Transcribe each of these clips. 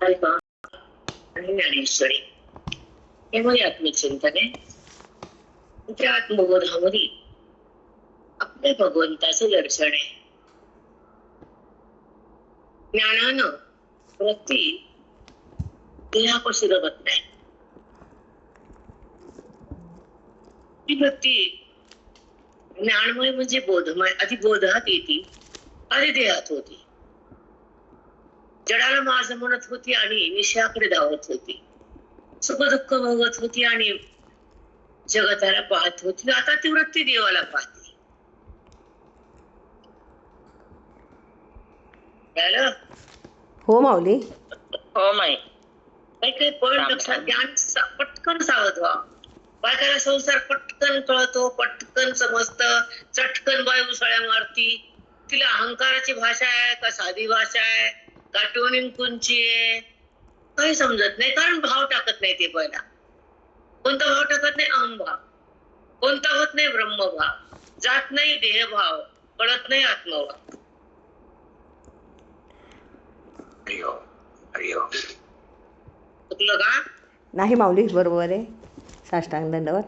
अल्पा आणि ज्ञानेश्वरी हे म्हणजे आत्मचिंतन आहे. त्या आत्मबोधामध्ये आपल्या भगवंताचं दर्शन आहे. ज्ञानानं वृत्ती देहापाशी रमत नाही. ती वृत्ती ज्ञानमय म्हणजे बोधमय, आधी बोधात येते आणि देहात होती. जडाला माझं म्हणत होती आणि विषयाकडे धावत होती. सुख दुःख भोगत होती आणि जगताला पाहत होती. आता ती वृत्ती देवाला पाहते. हो माऊली. हो माई. काही काही पॉइंट लक्षात घ्या आणि पटकन सावध व्हा. बायकाला संसार पटकन कळतो, पटकन समजत, चटकन बाय उसळ्या मारती. तिला अहंकाराची भाषा आहे का साधी भाषा आहे का ट्युनिंग कुंची आहे काही समजत नाही. कारण भाव टाकत नाही ते पहिला. कोणता भाव टाकत नाही? अहंभाव. कोणता होत नाही? ब्रह्मभाव. जात नाही देहभाव, कळत नाही आत्मभाव. चुकलं का? नाही माऊली, बरोबर आहे. साष्टांग दंडवत.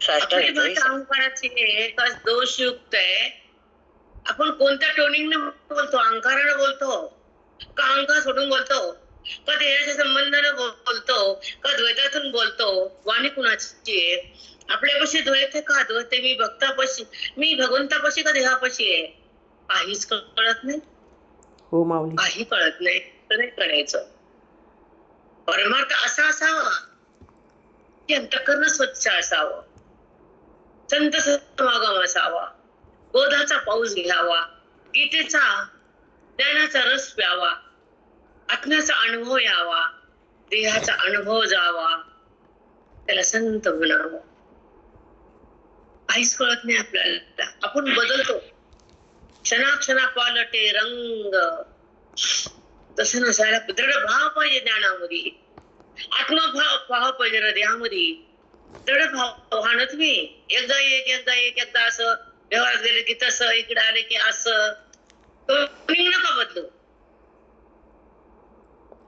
आपली भाषा अहंकाराची आहे का दोषयुक्त आहे? आपण कोणत्या टोनिंगने बोलतो? अहंकाराने बोलतो का अहंकार सोडून बोलतो? का देहाच्या संबंधाने बोलतो का द्वैतातून बोलतो? वाणी कुणाची आहे? आपल्यापाशी द्वैत आहे का अद्वैत आहे? मी भक्तापाशी, मी भगवंतापाशी का देहापाशी आहे? काहीच कळत नाही. हो माऊली. काही कळत नाही. नाही करायचं. परमार्थ असा असावा की अंतःकरण स्वच्छ असावं, संत समागम असावा, बोधाचा पाऊस घ्यावा, गीतेचा ज्ञानाचा रस प्यावा, आत्म्याचा अनुभव यावा, देहाचा अनुभव जावा, त्याला संत म्हणावं. काहीच कळत नाही आपल्याला. आपण बदलतो. क्षणाक्षणा पालटे रंग. तसं नसायला दृढ भाव पाहिजे ज्ञानामध्ये. आत्मभाव भाव पाहिजे हृदयामध्ये. दृढ भाव हा तुम्ही एकदा एक एकदा एक एकदा असं व्यवहारात गेले की तसं, इकडे आले की असं. तो नका बदलू.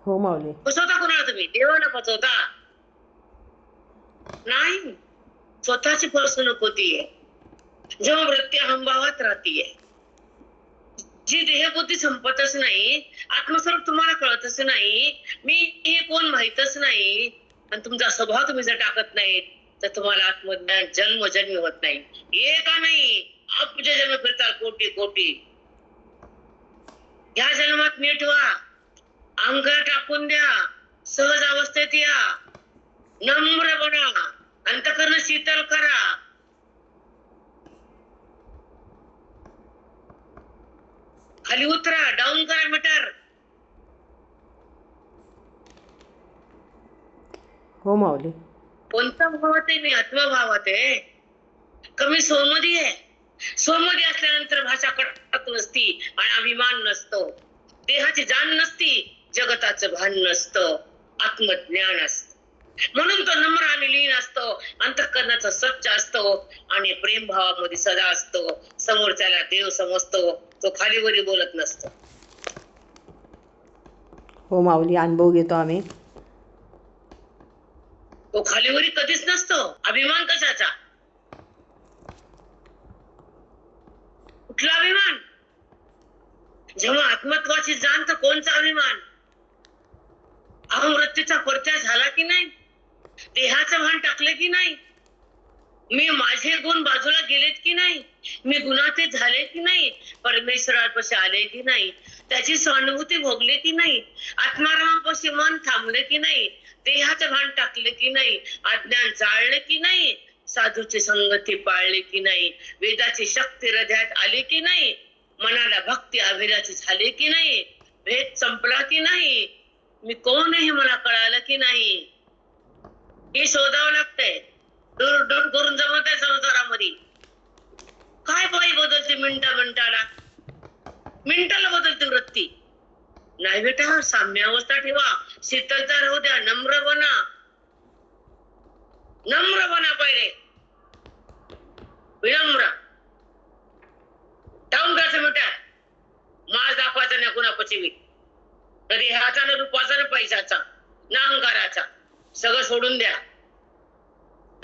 हो माऊली. फसवता कोणाला तुम्ही? देवाला फसवता नाही. स्वतःची फसवणूक होतीये जेव्हा वृत्ती अहंभावात राहतीये. जी देहबुद्धी संपतच नाही, आत्मस्वरूप तुम्हाला कळतच नाही, मी हे कोण माहितच नाही, आणि तुमचा स्वभाव तुम्ही जर टाकत नाही तर तुम्हाला आत्मज्ञान जन्मजन्मी होत नाही. एका नाही अब्ज जन्म फिरतात कोटी कोटी. या जन्मात नीट व्हा, अहंकार टाकून द्या, सहज अवस्थेत या, नम्र बना, अंतःकरण शीतल करा. खाली उतरा, डाऊन करा मीटर. हो माऊली. कोणत्या भावात आहे? मी आत्मभावात आहे. कमी सोमधी आहे. सोमधी असल्यानंतर भाषा कटक नसती आणि अभिमान नसतो, देहाची जाण नसती, जगताचं भान नसतं, आत्मज्ञान असत. म्हणून तो नम्र आणि लीन असतो, अंतःकरणाचा स्वच्छ असतो आणि प्रेम भावामध्ये सदा असतो. समोरच्याला देव समजतो, तो खालीवरी बोलत नसतो. हो माऊली, अनुभव घेतो आम्ही. तो खालीवरी कधीच नसतो. अभिमान कशाचा? कुठला अभिमान? जेव्हा आत्मत्वाची जाण तर कोणचा अभिमान? अहंवृत्तीचा परिचय झाला की नाही? देहाचं भान टाकलं की नाही? मी माझे गुण बाजूला गेलेत की नाही? मी गुणातीत झाले की नाही? परमेश्वरापाशी आले की नाही? त्याची सहानुभूती भोगली की नाही? आत्मारामापाशी मन थांबले की नाही? देहाचं भान टाकले की नाही? अज्ञान जाळले की नाही? साधूची संगती पाळली की नाही? वेदाची शक्ती हृदयात आली की नाही? मनाला भक्ती अभिलाची झाली की नाही? भेद संपला की नाही? मी कोण हे मला कळालं की नाही? हे शोधावं लागतंय. दूर दूर करून जमत आहे संसारामध्ये. काय बाई बदलते मिनिटाला बदलते वृत्ती. नाही बेटा, साम्यावस्था ठेवा, शीतलता राहू द्या, नम्र बना पहिले, विनम्र. डाऊन करायचं मिनिटात. माज दाखवायचं नाही कुणापाशी. देहाचा ना रूपाचा ना पैशाचा ना अहंकाराचा, सगळं सोडून द्या.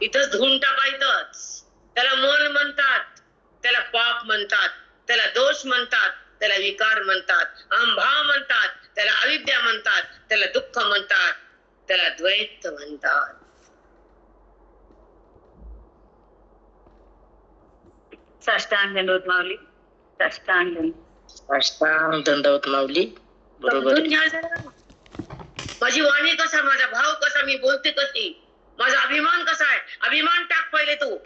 इथंच धुवून टाका. इथंच त्याला मन म्हणतात, त्याला पाप म्हणतात, त्याला दोष म्हणतात, त्याला विकार म्हणतात, अहंभाव म्हणतात, त्याला अविद्या म्हणतात, त्याला दुःख म्हणतात, त्याला द्वैत म्हणतात. साष्टांग दंडवत माऊली. साष्टांग दंडवत माऊली. बरोबर. समजून घ्या जरा. माझी वाणी कसा, माझा भाव कसा, मी बोलते कशी, माझा अभिमान कसा आहे. अभिमान टाक पहिले तू,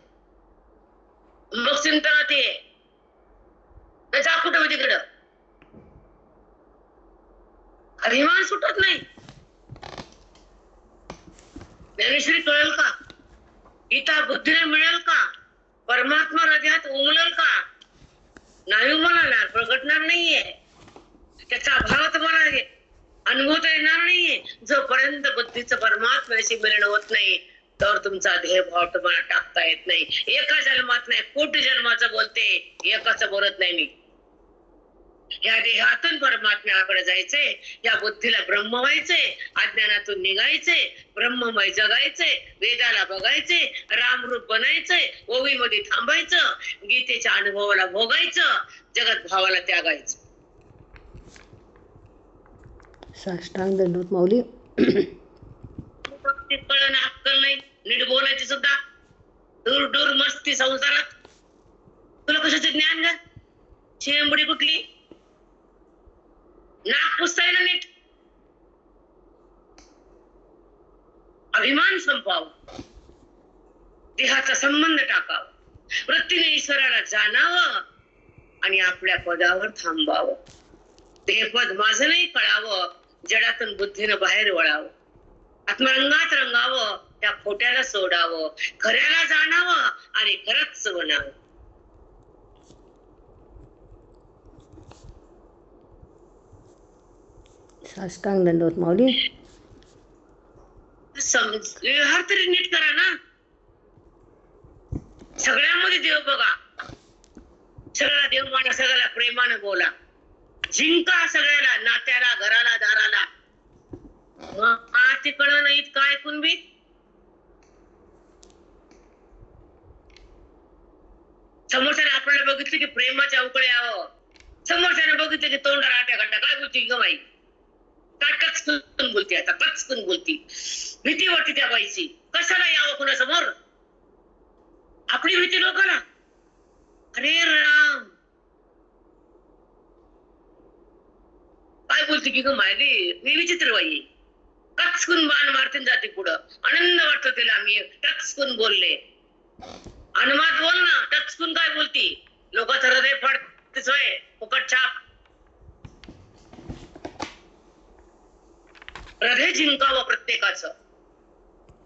मग चिंतनात ये. जा कुठं तिकडं. अभिमान सुटत नाही. ज्ञानेश्वरी कळेल का? गीता बुद्धीने मिळेल का? परमात्मा हृदयात उमलेल का? नाही उमलणार, प्रगटणार नाहीये. त्याचा अभाव तुम्हाला अनुभवता येणार नाहीये. जोपर्यंत बुद्धीचं परमात्म्याशी मिलन होत नाही तर तुमचा ध्येयभाव तुम्हाला टाकता येत नाही. एका जन्मात नाही, कोटी जन्माचं बोलते, एकाच बोलत नाही मी. या देहातून परमात्म्याकडे जायचे, या बुद्धीला ब्रह्म व्हायचे, अज्ञानातून निघायचे, ब्रह्ममय जगायचे, वेदाला बघायचे, रामरूप बनायचे, ओवीमध्ये थांबायचं, गीतेच्या अनुभवाला भोगायचं, जगत भावाला त्यागायचं. साष्टांग दंडवत माऊली. कळण अक्कल नाही, नीट बोलायची सुद्धा. दूर दूर मस्ती संसारात. तुला कशाचे ज्ञान ग? शेंबडी कुठली? नाक पुसताय ना नीट. अभिमान संपावा, देहाचा संबंध टाकावा, वृत्तीने ईश्वराला जाणावं आणि आपल्या पदावर थांबावं. देहपद माझं नाही कळावं, जडातून बुद्धीनं बाहेर वळावं, आत्मरंगात रंगावं, त्या खोट्याला सोडावं, खऱ्याला जाणावं आणि खरंच बनावं. साष्टांग दंडवत माऊली. व्यवहार तरी नीट करा ना. सगळ्यामध्ये देव बघा, सगळ्याला देव माना, सगळ्याला प्रेमानं बोला, जिंका सगळ्याला, नात्याला, घराला, दाराला. तिकडं नाही काय ऐकून बी. समोरच्याने आपल्याला बघितलं की प्रेमाच्या उकळे यावं, समोरच्याने बघितलं की तोंडाला आट्या काटा. काय बोलती ग बाई? काय टचकून बोलती, आता टचकून बोलती. भीती वाटते त्या बाईची. कशाला यावं कुणासमोर? आपली भीती लोकांना. अरे राम, काय बोलते की ग मायली? मी विचित्र बाई. टचकून बाण मारते जाते पुढं. आनंद वाटतो तिला, मी टचकून बोलले. अनुमात बोल ना, टचकून काय बोलती? लोकांचं हृदय फाडतेच होय, फुकट छाप. हृदय जिंकावं प्रत्येकाचं.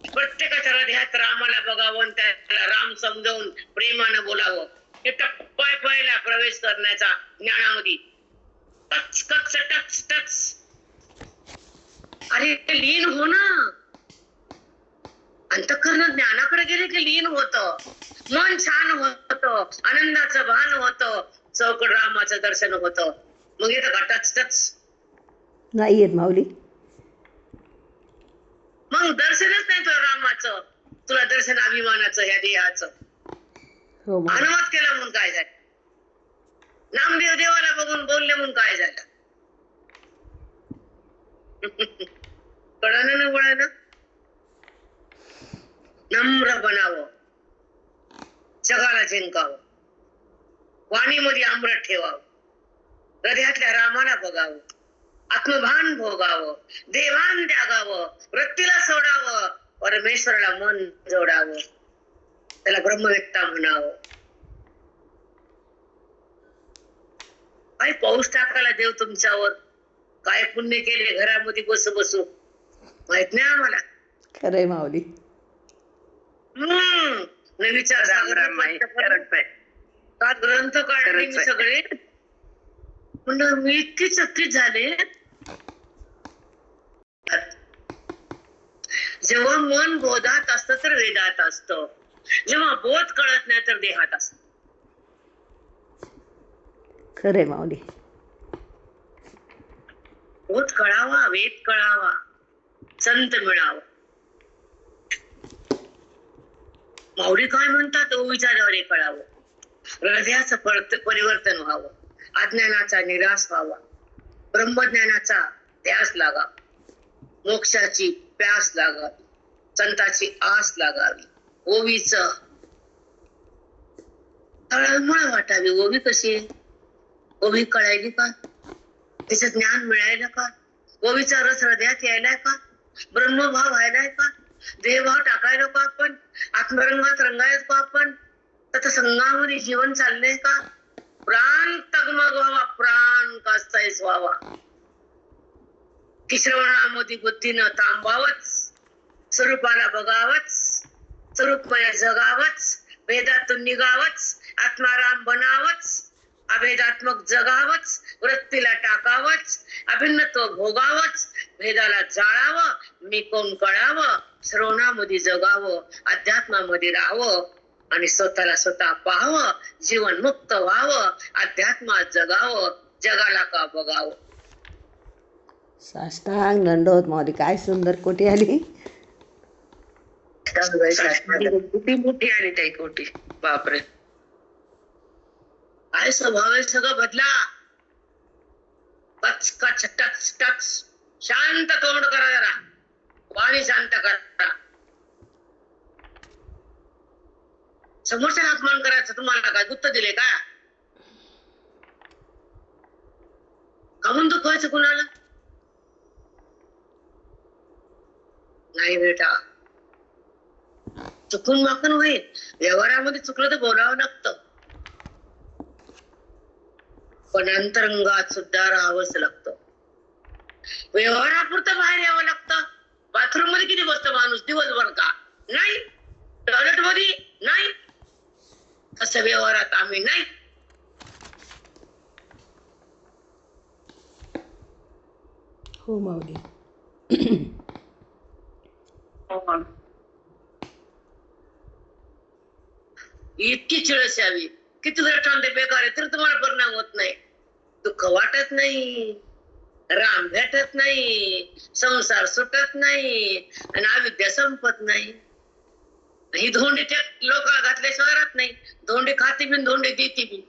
प्रत्येकाच्या हृदयात रामाला बघावं, त्याला राम समजावून प्रेमानं बोलावं. हे टप्पाय पहिला प्रवेश करण्याचा ज्ञानामध्ये. Touch touch touch touch. अरे लीन हो ना. अंतःकरण ज्ञानाकडे गेले की लीन होत, मन छान होत, आनंदाचं भान होत, चौकड रामाचं दर्शन होत. मग येतं का टच टच? नाही येत माऊली. मग दर्शनच नाही तुला रामाचं, तुला दर्शन अभिमानाचं, ह्या देहाचं. हो माऊली. अनुमत केला म्हणून काय झालं? नामदेव देवाला बघून बोलले म्हणून काय झालं? कळलं ना वळलं? नम्र बनावं, जगाला जिंकावं, वाणीमध्ये अमृत ठेवावं, हृदयातल्या रामाला बघावं, आत्मभान भोगावं, देवान त्यागावं, वृत्तीला सोडावं, परमेश्वराला मन जोडावं, त्याला ब्रह्मवेत्ता म्हणावं. काय पाऊस टाकायला देव तुमच्यावर, काय पुण्य केले घरामध्ये बसू बसू माहित नाही आम्हाला. खरंय माऊली. विचार ग्रंथ काढले मी सगळे, म्हणलं मी इतकी चकित झाले. जेव्हा मन बोधात असतं तर वेदात असतं, जेव्हा बोध कळत नाही तर देहात असत. खरंय माऊली. ओत कळावा, वेद कळावा, संत मिळावा. माऊली काय म्हणतात, ओविचाराद्वारे कळावं, हृदयाचं परिवर्तन व्हावं, अज्ञानाचा निराश व्हावा, ब्रह्मज्ञानाचा ध्यास लागा, मोक्षाची प्यास लागावी, संताची आस लागावी, ओवीच तळमळ वाटावी. ओवी कशी आहे? ओवी कळायली का? तिचं ज्ञान मिळायला का? ओवीचा रस हृदयात यायलाय का? ब्रह्मभाव व्हायलाय का? देहभाव टाकायला का आपण? आत्मरंगात रंगायत का आपण? तर संघामध्ये जीवन चाललंय का? प्राण तगमग व्हावा, प्राण कास्तायच व्हावा, की श्रवणामध्ये बुद्धीनं थांबावच, स्वरूपाला बघावच, स्वरूपमय जगावच, भेदातून निघावच, आत्माराम बनावच, अभेदात्मक जगावच, वृत्तीला टाकावच, अभिन्नत्व भोगावच, भेदाला जाळावं, मी कोण कळावं, श्रवणामध्ये जगावं, अध्यात्मामध्ये राहावं आणि स्वतःला स्वतः पाहावं, जीवन मुक्त व्हावं, अध्यात्मात जगावं, जगाला का बघावं. साष्टांग दंडवत माऊली. काय सुंदर कोटी आली. किती मोठी आली ताई कोटी, बापरे. काय स्वभाव आहे, सगळं बदला. कच कच टच टच. शांत तोंड करा जरा, पाणी शांत करा. समोरच्याला अपमान करायचं तुम्हाला काय गुत्त दिले का? कामून दुखवायचं कुणाला नाही बेटा. चुकून माकून होईल, व्यवहारामध्ये चुकलं तर बोलावं लागतं, पण अंतरंगात सुद्धा राहावंच लागतं. व्यवहारापुरतं बाहेर यावं लागतं. बाथरूम मध्ये किती बसतो माणूस दिवसभर का? नाही. टॉयलेट मध्ये नाही. तसं व्यवहारात आम्ही नाही. हो माऊली. इतकी चिळस यावी, किती दृष्टांत बेकार आहे तरी तुम्हाला परिणाम होत नाही. दुःख वाटत नाही, राम भेटत नाही, संसार सुटत नाही आणि अविद्या संपत नाही. ही धोंडी त्या लोकांना घातल्याशिवाय राहत नाही. धोंडी खाती बिन, धोंडी देती बिन,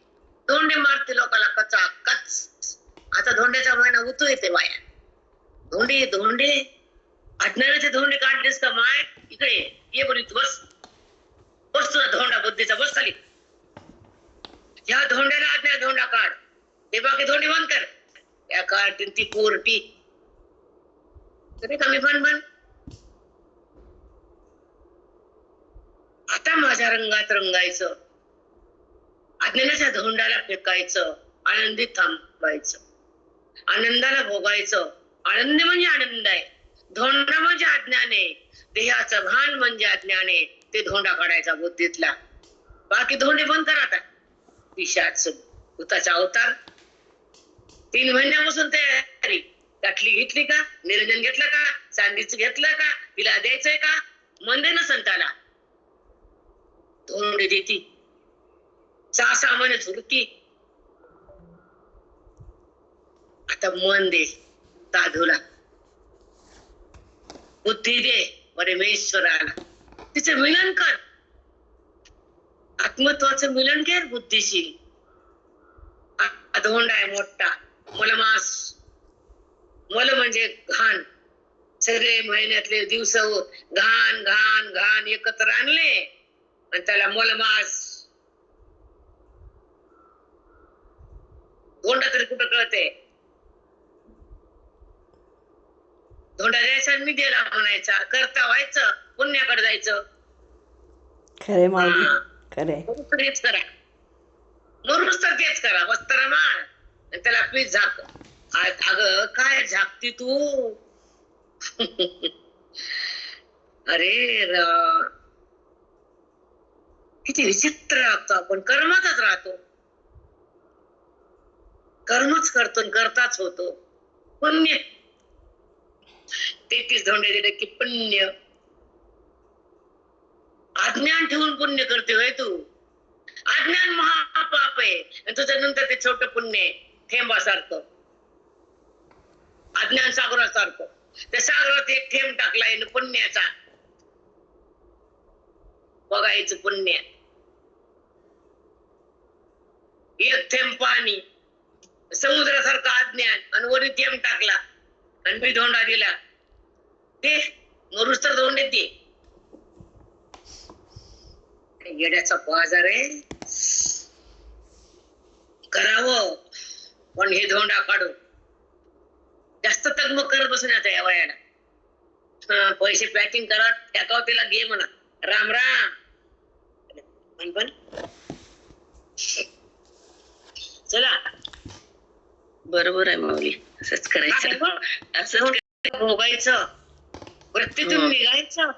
धोंडी मारते लोकांना कचा कच. आता धोंड्याचा महिना उतू येते बाया. धोंडी धोंडी अज्ञानाचे धोंडे काढलेस का माय? इकडे ये बरी, बस बस, तुझा धोंडा बुद्धीचा बस खाली. या धोंड्याला अज्ञान धोंडा काढ, ते बाकी धोंडी बंद कर. या काढतील ती पोरटी कमी बन. आता माझ्या रंगात रंगायचं, अज्ञानाच्या धोंडाला फेकायचं, आनंदीत थांबायचं, आनंदाला भोगायचं. आनंद म्हणजे आनंद आहे, धोंडा म्हणजे अज्ञान आहे, देहाचं भान म्हणजे अज्ञान आहे. ते धोंडा काढायचा बुद्धीतला, बाकी धोंडे बंद करा. आता पिशाच भूताचा अवतार 3 महिन्यापासून तयारी. गाठली घेतली का? निरंजन घेतलं का? चांदीच घेतलं का? तिला द्यायचंय का? मन दे ना संताला. धोंडे देती 6 महिने झुरती. आता मन दे साधूला, बुद्धी दे परमेश्वराला, तिचं मिलन कर. आत्मत्वाचं मिलन कर बुद्धीशी. धोंडा आहे मोठा, मलमास. मल म्हणजे घाण. सगळे महिन्यातले दिवस घाण घाण घाण एकत्र आणले आणि त्याला मलमास. धोंडा तरी कुठं कळते? धोंडा द्यायचा मी दिला म्हणायचा, करता व्हायचं, पुण्याकडे जायचं. खरे माऊली, खरे. तेच करा, मरूच तर तेच करा. वस्त्र माळ त्याला पीठ झाक. अगं काय झाकती तू? अरे किती विचित्र लागतो आपण. कर्मातच राहतो, कर्मच करतो, करताच होतो. पुण्य 33 धोंडे दिले की पुण्य. अज्ञान ठेवून पुण्य करते होय तू? अज्ञान महापाप आहे आणि तुझ्या नंतर ते छोट पुण्य थेंबासारखं. अज्ञान सागरासारखं. त्या सागरात एक थेंब टाकला येणं पुण्याचा. बघायचं पुण्य. एक थेंब पाणी समुद्रासारखं अज्ञान आणि वरी थेंब टाकला आणि मी धोंडा दिला. ते मरुस तर धोंडे ते येड्याचा बाजार आहे. करावं पण हे धोंडा काढून जास्त तगमग करत बसून आता या वयाला. पैसे पॅकिंग करा टाकाव तिला घे म्हणा. राम राम. पण चला बरोबर आहे माऊली. असंच करायचं. असं भोगायचं. वृत्तीतून निघायचं.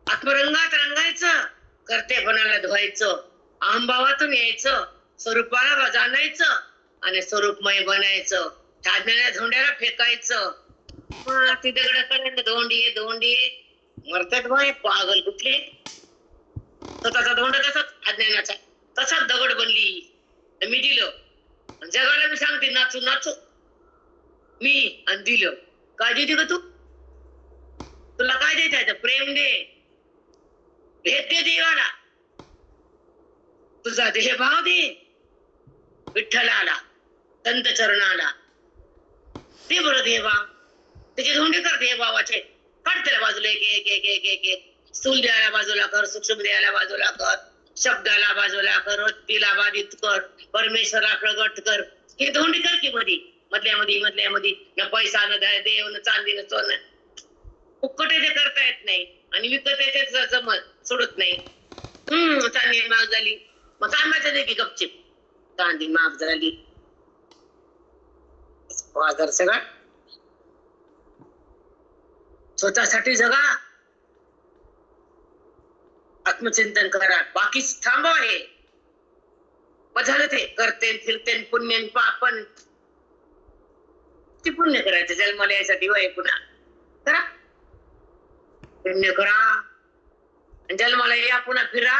आत्मरंगात रंगायचं. कर्तेपणाला धुवायचं. अहंभावातून यायचं. स्वरूपाला जाणायचं आणि स्वरूपमय बनायचं. साधण्याच्या धोंड्याला फेकायचं. ती दगडाकडे धोंडी धोंडी मरतात बाय पागल कुठले. स्वतःचा धोंडा तसाच अज्ञानाचा तसाच दगड बनली. मी दिलं जगाला. मी सांगते नाचू नाचू मी आणि दिलं. काय देते ग तू. तुला काय द्यायचं. प्रेम दे. भेट दे देवाला. तुझा देह भाव दे विठ्ठलाला संत चरणाला. दे बरं देवा. त्याचे धोंडे कर देवाचे. काढ त्याला बाजूला एक एक एक एक एक एक. स्थूल द्यायला बाजूला कर. सूक्ष्म द्यायला बाजूला कर. शब्दाला बाजूला कर. वृत्तीला बाधित कर. परमेश्वरा प्रगट कर. हे धोंडी कर की मधल्यामध्ये न पैसा न देव न चांदी न सोनं. फुक्कट ते करता येत नाही आणि विकत ते जमत सोडत नाही. चांदी महाग झाली मग कामाचं दे की गपचिप. चांदी महाग झाली बाजार सगळा. स्वतःसाठी जगा. आत्मचिंतन करा. बाकी थांबवा. हे झालं ते करते फिरते पुण्य पापन. ती पुण्य करायचं जन्माला यायसाठी वय पुन्हा करा. पुण्य करा जन्माला या पुन्हा फिरा.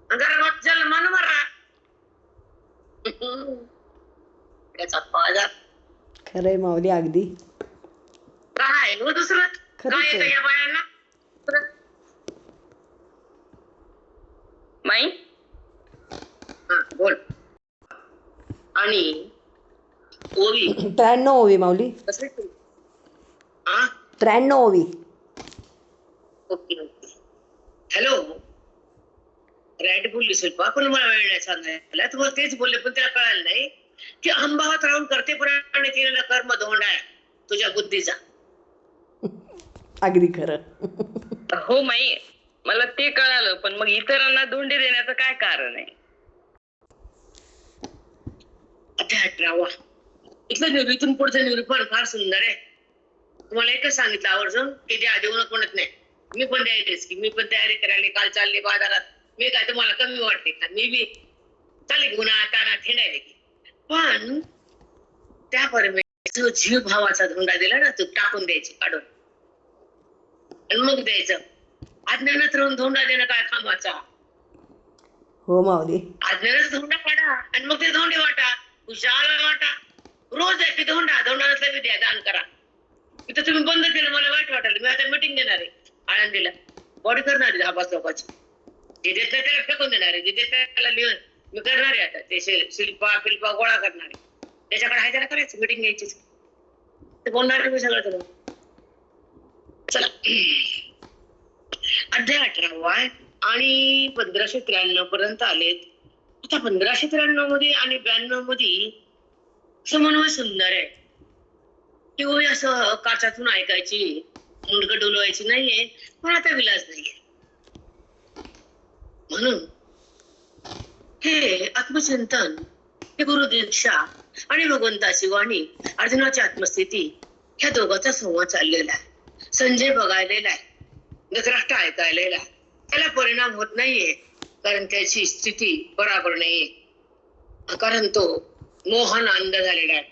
गर्भात जन्मान मरा. त्याचा बाजार. खरंय माऊली अगदी. काय हो दुसरं काय येतं या बायांना. माई बोल. आणि ओवी 93 ओवी माऊली. कसं 93 ओवी. Okay okay. हॅलो राईट बोलली शिल्पा. पण मला वेळ नाही सांगायला. तुम्हाला तेच बोलले पण त्याला कळालं नाही की अहंभावात राहून करते पुराणे केलेला कर्म धोंडा आहे तुझ्या बुद्धीचा. अगदी खरं. हो माई मला ते कळालं. पण मग इतरांना धोंडे देण्याचं काय कारण आहे. अध्यात्मावा इथलं निवृत्तीतून पुढचं निरूपण फार सुंदर आहे. तुम्हाला एकच सांगितलं आवर्जून की द्या देऊ नका म्हणत नाही. मी पण द्यायचेच की. मी पण तयारी करायला काल चालले बाजारात. मी काय तुम्हाला कमी वाटते का. मी बी चालले गुन्हा ताना थेंडायले की. पण त्या परमेश्वर जीव भावाचा धोंडा दिला ना तो टाकून द्यायची काढून आणि मग द्यायचं. अज्ञानात राहून धोंडा देणं काय कामाचा. हो माऊली. अज्ञानाचा धोंडा काढा आणि मग ते धोंडे वाटा. खुशाला वाटा. रोज आहे की धोंडा धोंडाला द्या दान करा. इथं तुम्ही बंद केलं मला वाईट वाटलं. मी आता मीटिंग देणार आहे आळंदीला. बॉडी करणार आहे 10-5 लोकांची. जे देत नाही त्याला फेकून देणार आहे. जे देत नाही त्याला लिहून मी करणार आहे. आता ते शिल्पा फिल्पा गोळा करणार आहे. त्याच्याकडे आहे त्याला करायचं मीटिंग घ्यायची. ते बोलणार आहे मी सगळं तुला. चला अध्याय 18 आणि 1593 पर्यंत आलेत. आता 1593 मध्ये आणि 92 मध्ये समन्वय सुंदर आहे. ती ओवी असं काचातून ऐकायची. मुंडकं डोलवायची नाहीये पण आता विलास नाहीये. म्हणून हे आत्मचिंतन हे गुरुदीक्षा आणि भगवंताची वाणी अर्जुनाची आत्मस्थिती ह्या दोघांचा संवाद चाललेला आहे. संजय बघायलेला आहे. धृतराष्ट्र ऐकायलेला आहे. त्याला परिणाम होत नाहीये कारण त्याची स्थिती बराबर नाहीये. कारण तो मोहन अंध झालेला आहे.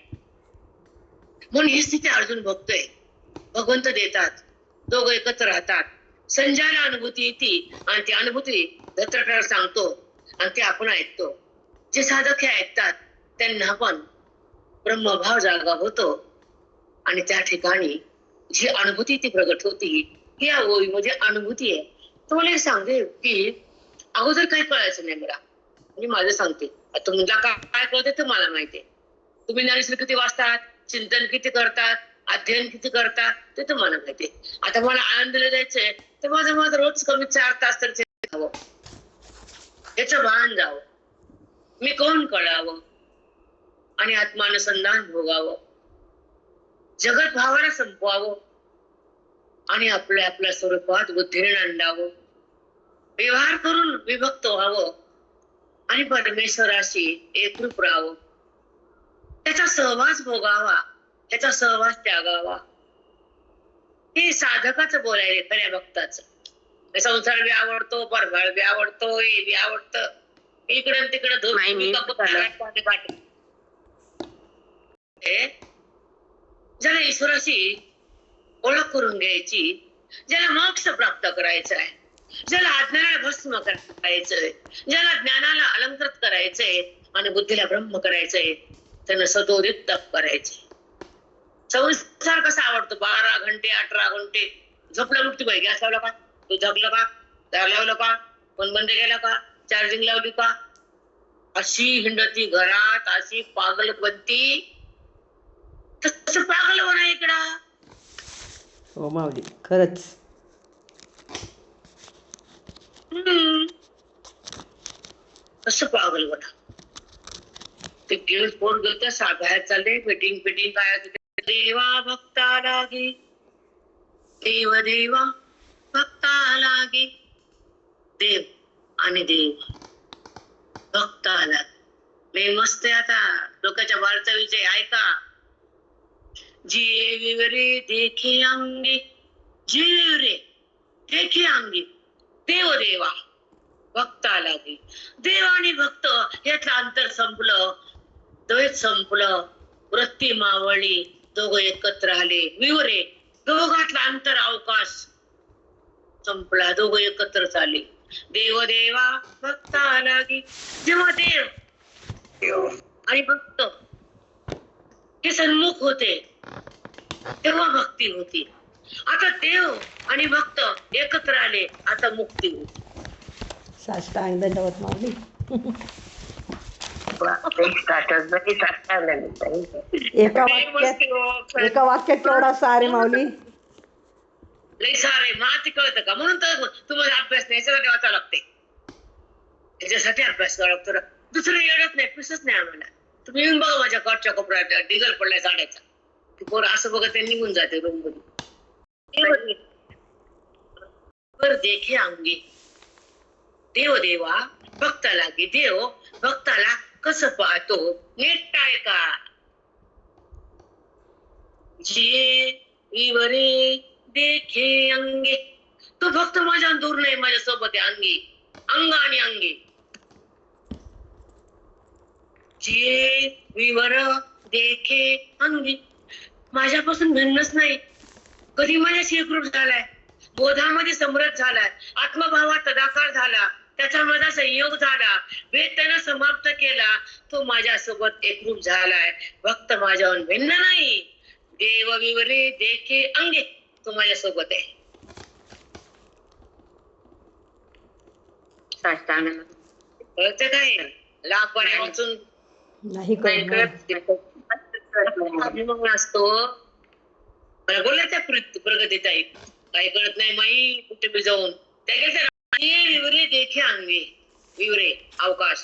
म्हणून ही स्थिती अर्जुन बघतोय. भगवंत देतात. दोघं एकत्र राहतात. संजयाला अनुभूती येते आणि ती अनुभूती धृतराष्ट्राला सांगतो आणि ते आपण ऐकतो. जे साधक हे ऐकतात त्यांना पण ब्रह्मभाव जागा होतो आणि त्या ठिकाणी जी अनुभूती ती प्रगट होती ही या ओळीमध्ये अनुभूती आहे. तुम्हाला हे सांगते की अगोदर काही कळायचं नाही मला. मी माझं सांगते, तुमला काय कळते ते मला माहितीये. तुम्ही ज्ञानेश्वर किती वाचतात, चिंतन किती करतात, अध्ययन किती करतात ते तुम्हाला माहितीये. आता मला आनंदला द्यायचंय तर माझं रोज कमी 4 तास तरी जावं, याचं भान जावं, मी कोण कळावं आणि आत्मानुसंधान भोगावं, जगत भावाला संपवावं आणि आपल्या स्वरूपात बुद्धीने अंडावं, व्यवहार करून विभक्त व्हावं आणि परमेश्वराशी एकरूप राहावं, त्याचा सहवास भोगावा, त्याचा सहवास त्यागावा. हे साधकाचं बोलायला खऱ्या भक्ताचं. संसार बी आवडतो, परघळ बी आवडतो, हे बी आवडतं, इकडं तिकडं ज्याला ईश्वराशी ओळख करून घ्यायची, ज्याला मोक्ष प्राप्त करायचा आहे, ज्याला अज्ञानाला भस्म करायचंय, ज्याला ज्ञानाला अलंकृत करायचंय आणि बुद्धीला ब्रह्म करायचंय, त्यांना सदोदित तप करायचे. संसार कसा आवडतो? 12 घंटे 18 घंटे झोपला उठती बाई, गॅस लावला का, तू झगलं का, दार लावलं का, फोन बंद केला का, चार्जिंग लावली का, अशी हिंडती घरात, अशी पागल बनती. तसं पागल होणार इकडं. हो माऊली, खरंच. कसं पागल होणार ते. गेल फोन गेल बाहेर चालले, मीटिंग काय असते. देवा भक्ता लागे, देव देवा भक्ता लागे, देव आणि देव भक्ता लागे. लय मस्त आहे. आता लोकांच्या वारचा विषय ऐका. जीव रे देखे अंगी, जीव रे देखे अंगी, देव देवा भक्ता लागे. देव आणि भक्त यातलं अंतर संपलं, द्वैत संपलं, वृत्ती मावळली, दोघं एकत्र आले. विवरे दोघातला अंतर अवकाश संपला, दोघं एकत्र आले. देव देवा भक्ता लागे. जेव्हा देव आणि भक्त हे सन्मुख होते तेव्हा भक्ती होती. आता देव आणि भक्त एकत्र आले, आता मुक्ती होती. साष्टांग दंडवत माऊली. एका वाक्यात केवढा सारे माऊली. लई सारे माती कळतं का? म्हणून तर तुम्हाला अभ्यास नाही, याच्यासाठी वाचावं लागते, याच्यासाठी अभ्यास करावा लागतो. दुसरं येडत नाही, पिसच नाही आम्हाला. तुम्ही येऊन बघा माझ्या कॉटच्या कोपऱ्यात डिगल पडलाय साड्याचा, पोर असं बघत ते निघून जाते रूम मध्ये. देखे अंगी, देव देवा भक्ता लागे. देव भक्ताला कसं पाहतो नीट का? जे विवरे देखे अंगे. तो भक्त माझ्या दूर नाही, माझ्या सोबत आहे अंगी, अंग आणि अंगी. जे विवर देखे अंगी, माझ्यापासून भिन्नच नाही. कधी माझ्याशी एकरूप झालाय, बोधामध्ये समरथ झालाय, आत्मभावात तदाकार झाला, त्याचा माझा संयोग झाला, वेद त्यानं समाप्त केला, तो माझ्यासोबत एकरूप झालाय. भक्त माझ्याहून भिन्न नाही. देव विवरे देखे अंगे, तो माझ्यासोबत आहे. कळतं काय? लाखवाने वाचून नाही कळत. अभिमान असतो. मला बोलला त्या प्रगतीत आहे, काही कळत नाही माई, कुठे बी जाऊन त्या गेल्या. विवरे देखे अंगे, विवरे अवकाश,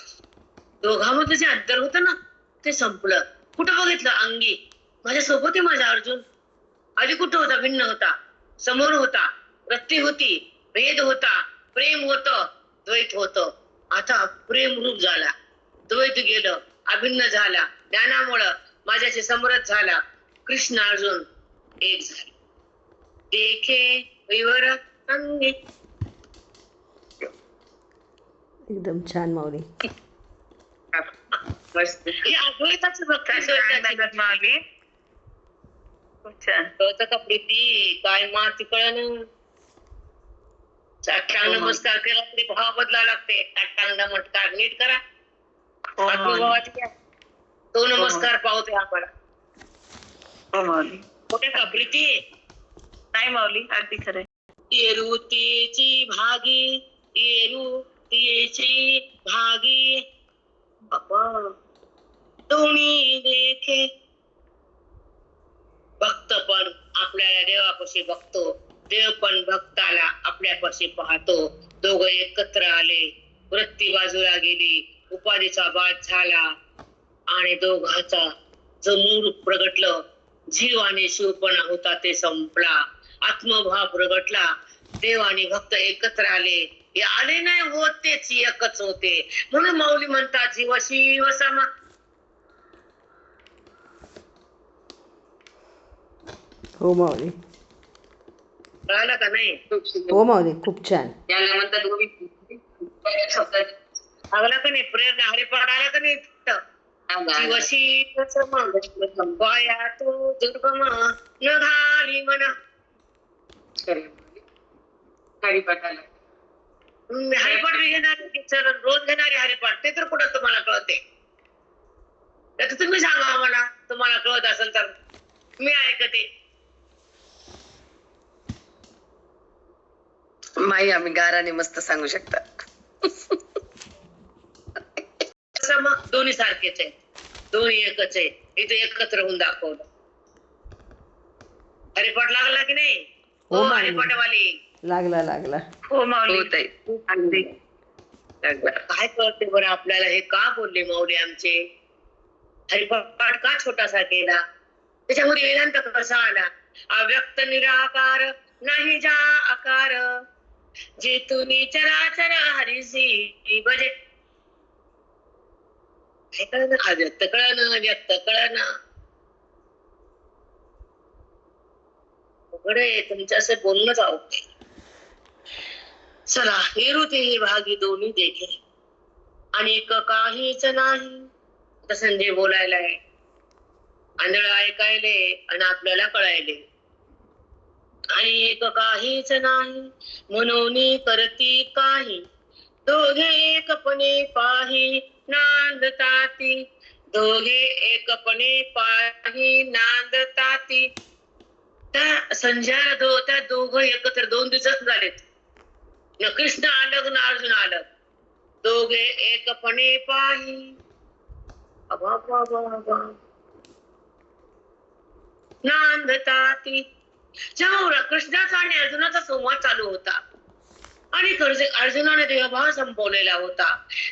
दोघांमध्ये जे अंतर होतं ना ते संपलं. कुठं बघितलं? अंगी, माझ्या सोबत आहे माझा अर्जुन. आधी कुठं होता? भिन्न होता, समोर होता, वृत्ती होती, भेद होता, प्रेम होतं, द्वैत होतं. आता प्रेम रूप झाला, द्वैत गेलं, अभिन्न झाला. ज्ञानामुळं माझ्याशी समरथ झाला. कृष्ण अर्जुन एक झाले. देखे विवर अंगी. एकदम छान माऊली. अद्वैताचं भक्त कळतं का प्रीती? काय माती कळण. साष्टांग नमस्कार केला तरी भाव बदला लागते. साष्टांग नमस्कार नीट करा, आत्मभावात घ्या, तो नमस्कार पावते आम्हाला. मोठ्या का प्रीती? नाही माऊली, अगदी खरंय. येरुतेची भागी, येरुतेची भागी, बाबा दोन्ही देखे. भक्त पण आपल्याला देवापाशी बघतो, देव पण भक्ताला आपल्यापाशी पाहतो. दोघं एकत्र आले, वृत्ती बाजूला गेली, उपाधीचा बाद झाला आणि दोघाचा जो मूळ प्रगटलं, जीव आणि शिवपणा होता ते संपला. आत्मभाव प्रगटला, देव आणि भक्त एकत्र आले. हे आले नाही होत, तेच एकच होते. म्हणून माऊली म्हणतात जीव शिव समा. हो माऊली. कळालं का नाही? हो माऊली, खूप छान. याला म्हणतात शब्दात आला का नाही? प्रेरणा हरिपाठ आला का नाही? जीव शिव समा वाया तो दुर्गम न घाली मना. हरिपाठाला हरिपाठ घेणारे रोज घेणारे हरिपाठ ते तर कुठं तुम्हाला कळते? तर तुम्ही सांगा मला, तुम्हाला कळत असेल तर मी ऐकते. माई आम्ही गाराने मस्त सांगू शकता. तसं मग दोन्ही सारखेच आहे, दोन्ही एकच आहे. इथे एकत्र होऊन दाखवलं. हरिपाठ लागला की नाही? हो हो माऊली. हरिपाठवाली. लागला लागला. हो माऊली, अगदी काय कळते बरं आपल्याला? हे का बोलले माऊली आमचे? हरिपाठ का छोटासा केला? त्याच्यामध्ये वेदांत कसा आला? अव्यक्त निराकार नाही जा आकार, जे तुम्ही चराचर हरिसी भजे. काय कळलं? अव्यक्त कळणं, व्यक्त कळणं. उघडे तुमच्या असं बोलणंच आवडते. चला, हेरुते हे भागी दोन्ही देखे, आणि काहीच नाही. आता संजय बोलायला आहे, आंधळ ऐकायले आणि आपल्याला कळायले. आणि एक काहीच नाही म्हणून करती काही, दोघे एकपणे पाही नांदताती. दोघे एकपणे पाही नांदताती. त्या संजयाला त्या दोघं एकत्र 2 दिवसात झालेत. न कृष्ण आलं न अर्जुन आलं. दोघे एकपणे पाही. नांदताती. जेव्हा कृष्णाचा आणि अर्जुनाचा संवाद चालू होता आणि अर्जुनाने देहभाव संपवलेला होता,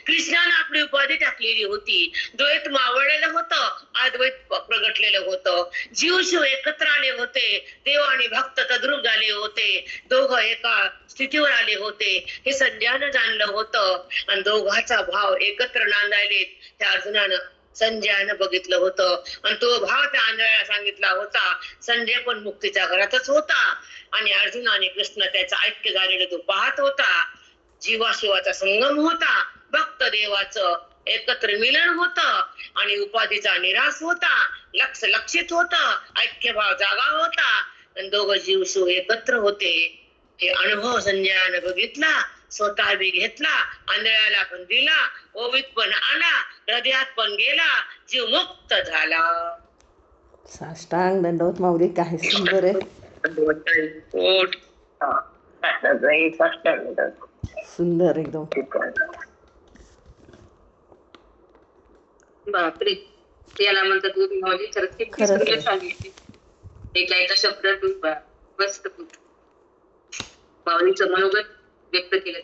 कृष्णाने आपली उपाधी टाकलेली होती, द्वैत मावळलेलं होतं, अद्वैत प्रगटलेलं होतं, जीव शिव एकत्र आले होते, देव आणि भक्त तद्रूप झाले होते, दोघं एका स्थितीवर आले होते, हे संजयानं जाणलं होतं. आणि दोघाचा भाव एकत्र नांदायले त्या अर्जुनानं संजयानं बघितलं होतं. आणि तो भाव त्या आंधळ्याला सांगितला होता. संजय पण मुक्तीच्या घरातच होता आणि अर्जुन आणि कृष्ण त्याचं ऐक्य झालेलं तो पाहत होता. जीवाशिवाचा संगम होता, भक्त देवाचं एकत्र मिलन होतं आणि उपाधीचा निराश होता, लक्ष लक्षित होतं, ऐक्यभाव जागा होता आणि दोघं जीव शिव एकत्र होते. हे अनुभव संजयानं बघितला, स्वतः बी घेतला, आंधळ्याला पण दिला, ओवीत पण आला, हृदयात पण गेला, जीव मुक्त झाला. साष्टांग दंडवत माऊली, काय सुंदर आहे. सुंदर एकदम. बापरे, याला म्हणतात माऊली खरंच किती खरंच सुंदर आहे. सांगितली. एका शब्दात मस्त माऊलीचं मनोगत व्यक्त केलं.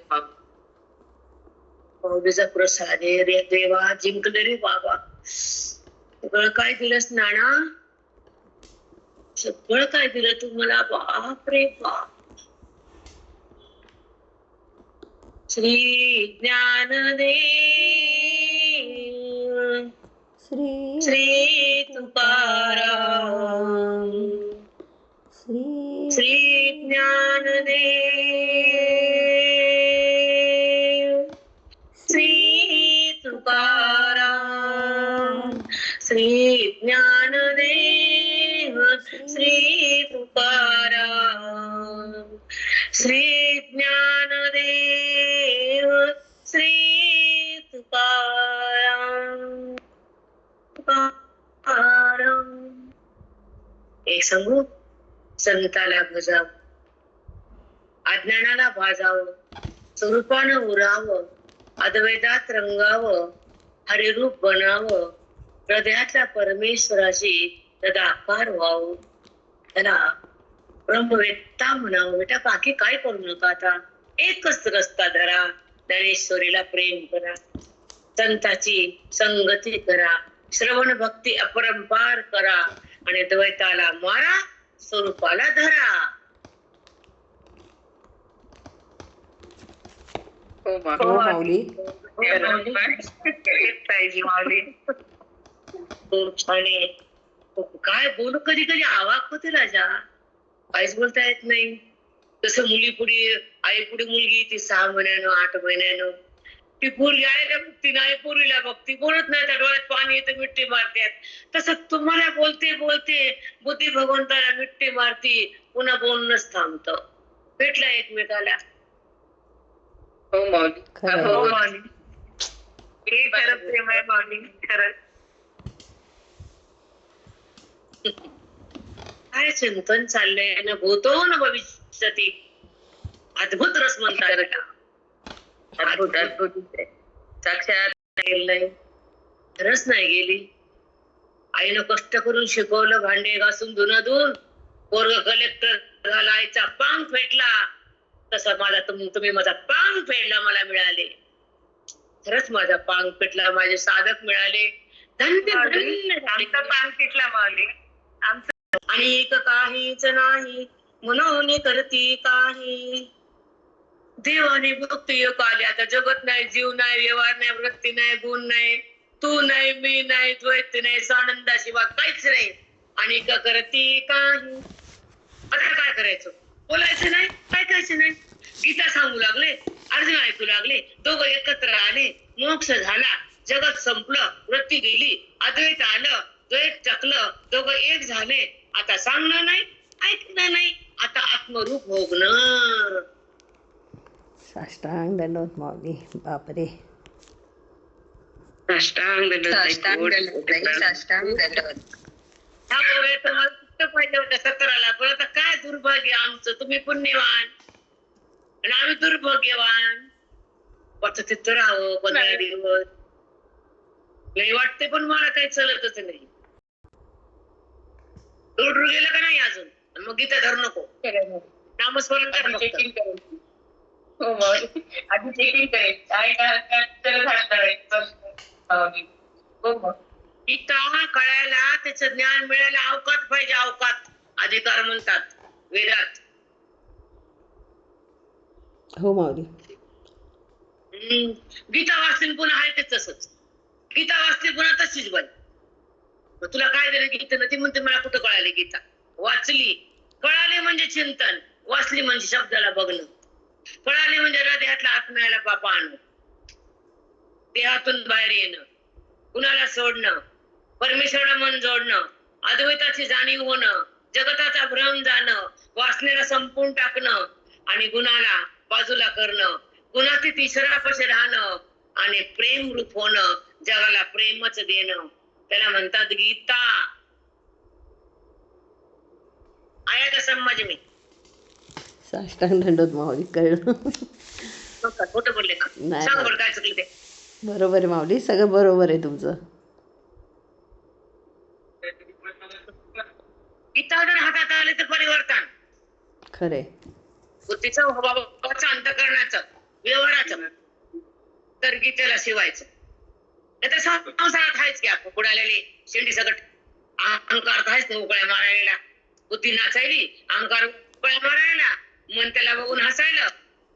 माऊलीचा प्रसाद आहे रे देवा, जिंकले रे बाबा. सगळं काय दिलंस नाना, सगळं काय दिलं तू मला, बाप रे बाप. श्री ज्ञानदेव श्री श्री तुकाराम, श्री ज्ञानदेव श्री तुकाराम, श्री ज्ञानदेव श्री तुकाराम, श्री ज्ञानदेव श्री तुकाराम. एक सांगू, संताला भजाव, अज्ञानाला भाजावं, स्वरूपानं उरावं, अद्वैतात रंगावं, हरिरूप बनावं, हृदयातल्या परमेश्वराशी तदाकार व्हावं, त्याला ब्रह्मवेत्ता म्हणावं. बेटा बाकी काय करू नका, आता एकच रस्ता धरा, ज्ञानेश्वरीला प्रेम करा, संताची संगती करा, श्रवण भक्ती अपरंपार करा आणि द्वैताला मारा, स्वरूपाला धरा. हो हो माऊली. पाहिजे माऊली. खूप छान आहे. काय बोलू, कधी कधी आवाक होते राजा, काहीच बोलता येत नाही. तसं मुली पुढे, आई पुढे मुलगी, ती 6 महिन्यानं 8 महिन्यानं, ती पोरगी आईला बघती नाही, पोरीला बघती, बोलत नाही, त्या डोळ्यात पाणी येतं, मिट्टी मारतात. तसं तुम्हाला बोलते बोलते बुद्धी भगवंताला मिट्टी मारती, पुन्हा बोलणंच थांबतं. भेटला एकमेकाला. हो माऊली. खरं हो आहे. माऊली. हे खरं प्रेम आहे माऊली, खरंच. काय चिंतन चाललंय न भूतो न भविष्यती, अद्भुत रस म्हणतात त्याला. अद्भुत अद्भुत साक्षात नाही, रस नाही गेली. आईनं कष्ट करून शिकवलं, भांडे घासून धुणं धुवून, पोरग कलेक्टर झाला, आईचा पांग फेटला. तसा माझा तुम्ही माझा पांग फेडला, मला मिळाले. खरंच माझा पांग फेटला, माझे साधक मिळाले. धन्य आमचा पांग फिटला माऊली. आणि एक काहीच नाही म्हणून करती काही. देवाने भक्ती योग आली. आता जगत नाही, जीव नाही, व्यवहार नाही, वृत्ती नाही, गुण नाही, तू नाही, मी नाही, द्वैत नाही, सानंदाशिवाय काहीच नाही. आणि करती काही. आता काय करायचं? बोलायचं नाही, काय करायचं नाही. गीता सांगू लागले, अर्जुन ऐकू लागले, दोघं एकत्र आले, मोक्ष झाला, जगत संपलं, वृत्ती गेली, अद्वैत आलं, द्वैत टाकलं, दोघं एक झाले. आता सांगणं नाही, ऐकणं नाही, आता आत्मरूप भोगणं. साष्टांग दंडवत माऊली. बापरे. साष्टांग दंडवत. ह्या पोरे तुम्हाला कुठं पाहिजे होत्या 17ला, पण आता काय दुर्भाग्य आमचं. तुम्ही पुण्यवान आणि आम्ही दुर्भाग्यवान. वाटतं तिथं राहावं 15 दिवस. लई वाटते, पण मला काही चलतच नाही. रोड गेलं का नाही अजून, मग गीता धरू नको, नामस्मरण कर फक्त. हो माऊली. आधी चेकिंग करेल काय गीता कळायला, त्याचं ज्ञान मिळायला अवकात पाहिजे. अवकात अधिकार म्हणतात वेदात. हो माऊली. गीता वाचली पुन्हा आहे ते तसंच. गीता वाचली पुन्हा तशीच बन. मग तुला काय दिलं गीतेनं? ती म्हणते मला कुठं कळाली गीता. वाचली, कळाले म्हणजे चिंतन, वाचली म्हणजे शब्दाला बघणं, कळाले म्हणजे हृदयातला आत्म्याला पाहणं, देहातून बाहेर येणं, कुणाला सोडणं, परमेश्वराला मन जोडणं, अद्वैताची जाणीव होणं, जगताचा भ्रम जाणं, वासनेला संपून टाकणं आणि गुणाला बाजूला करणं, गुणातीत ईश्वरापाशी राहणं आणि प्रेम रूप होणं, जगाला प्रेमच देणं, त्याला म्हणतात गीता. आया का समज मी? साष्टांग दंडवत माऊली. कळलं. खोटं बोलले का? नाही. सांग बरं काय चुकलं ते. बरोबर आहे माऊली, सगळं बरोबर आहे तुमचं. गीता जर हातात आले तर परिवर्तन. खरे. बुद्धीचं बाबाचं, अंतकरणाचं, व्यवहाराचं, तर गीतेला शिवायचं. नाही तर संसारात आहेच की आपण बुडालेली शेंडी सकट. अहंकार आहेच नाही उकळ्या मारायला, बुद्धी नाचायली, अहंकार उकळ्या मारायला, मन त्याला बघून हसायला,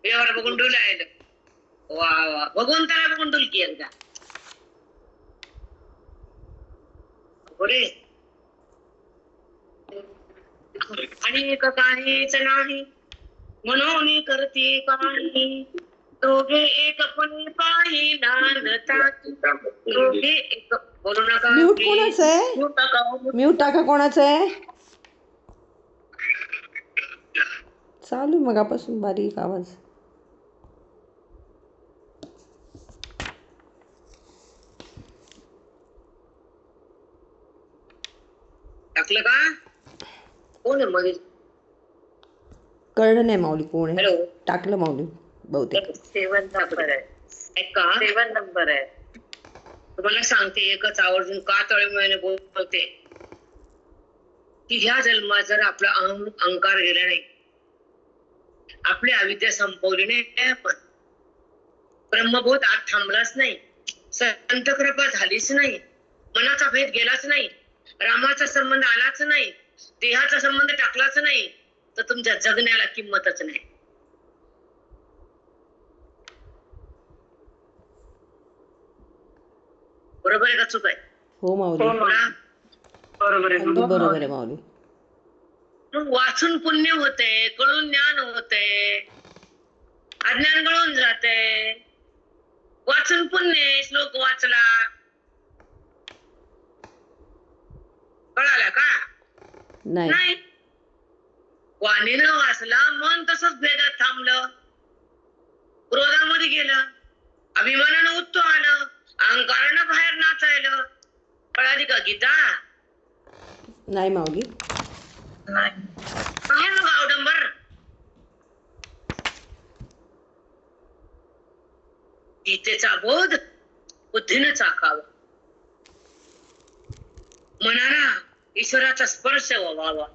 व्यवहार बघून डुलायला. वा वा, भगवंताला बघून डुलकी एकदा. आणि एक काहीच नाही म्हणून करते काही. दोघे एक पण पाही नांदतात, दोघे एक. बोलू नका. म्यूट कोणाचं आहे? म्यूट नका. म्यूट टाका. कोणाचं आहे? चालू मगापासून बारीक आवाज. टाकलं का? कोण आहे मध्ये? कळलं नाही माऊली कोण आहे. हॅलो, टाकलं माऊली बहुतेक. 7 नंबर आहे. ऐका 7 नंबर आहे. तुम्हाला सांगते, एकच आवर्जून का तळमळीने बोलते की ह्या जन्मात जर आपला अहंकार गेला नाही, आपली अविद्या संपवली नाही, आपण ब्रह्मबोध आत थांबलाच नाही, संत कृपा झालीच नाही, मनाचा भेद गेलाच नाही, रामाचा संबंध आलाच नाही, देहाचा संबंध टाकलाच नाही, तर तुमच्या जगण्याला किंमतच नाही. बरोबर आहे का चूक आहे? हो माऊली, बोला. बरोबर आहे. अगदी बरोबर आहे माऊली. मग वाचून पुण्य होते, कळून ज्ञान होते, अज्ञान गळून जाते. वाचून पुण्य, श्लोक वाचला, कळाला का? नाही. नाही. वाणीनं वाचला, मन तसंच भेदात थांबलं, क्रोधामध्ये गेलं, अभिमानानं उत्तो आलं, अहंकारानं बाहेर नाचायलं. कळाली का गीता? नाही माऊली. आहे मग अवडंबर. गीतेचा बोध बुद्धीनं चाकावा, मनाला ईश्वराचा स्पर्श व्हावा,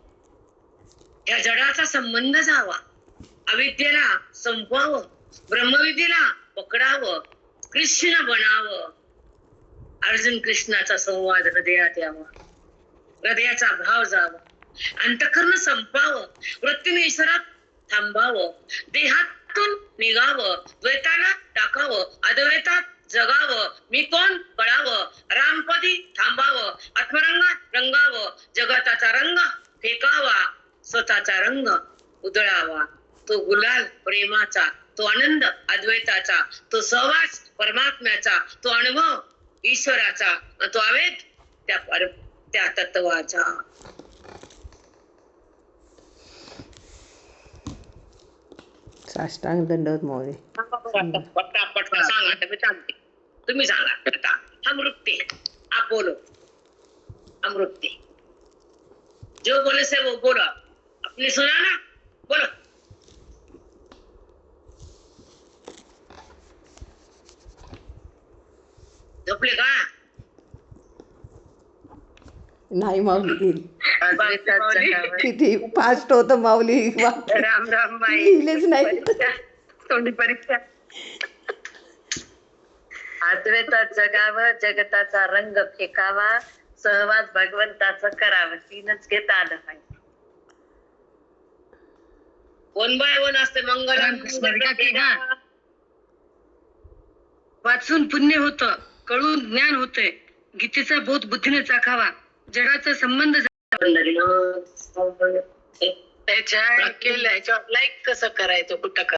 या जडाचा संबंध जावा, अविद्येला संपवावं, ब्रह्मविद्येला पकडावं, कृष्ण बनावं. अर्जुन कृष्णाचा संवाद हृदयात यावा, हृदयाचा भाव जावा, अंतःकरण संपावं, वृत्तीने ईश्वरात थांबावं, देहातून निघावं, द्वैताला टाकावं, अद्वैतात जगावं, मी कोण कळावं, रामपदी थांबावं, आत्मरंगात रंगावं, जगताचा रंग फेकावा, स्वतःचा रंग उधळावा. तो गुलाल प्रेमाचा, तो आनंद अद्वैताचा, तो सहवास परमात्म्याचा, तो अनुभव ईश्वराचा, तो आवेग त्या तत्वाचा. साष्टांग दंडवत माऊली. पटका सांगा, मी सांगते, तुम्ही सांगा. आता अमृत्य, आप बोलो. अमृत्य, जो बोले से वो बोलो. आपने सुना ना, बोलो. झोपले का? नाही माऊली, अद्वैताचं नाव आहे. किती फास्ट होतं माऊली. राम राम बाई. लिहिलेच नाही. परीक्षा, तोंडी परीक्षा. अद्वैतात जगावं, जगताचा रंग फेकावा, सहवास भगवंताचं करावं. 3च घेता आलं पाहिजे. 1 by 1 असते. मंगल वाचून पुण्य होतं, कळून ज्ञान होते, गीतेचा बोध बुद्धीने चाखावा, जगाचा संबंध मंगल. त्याच्या लाईक कसं करायचं, कुठं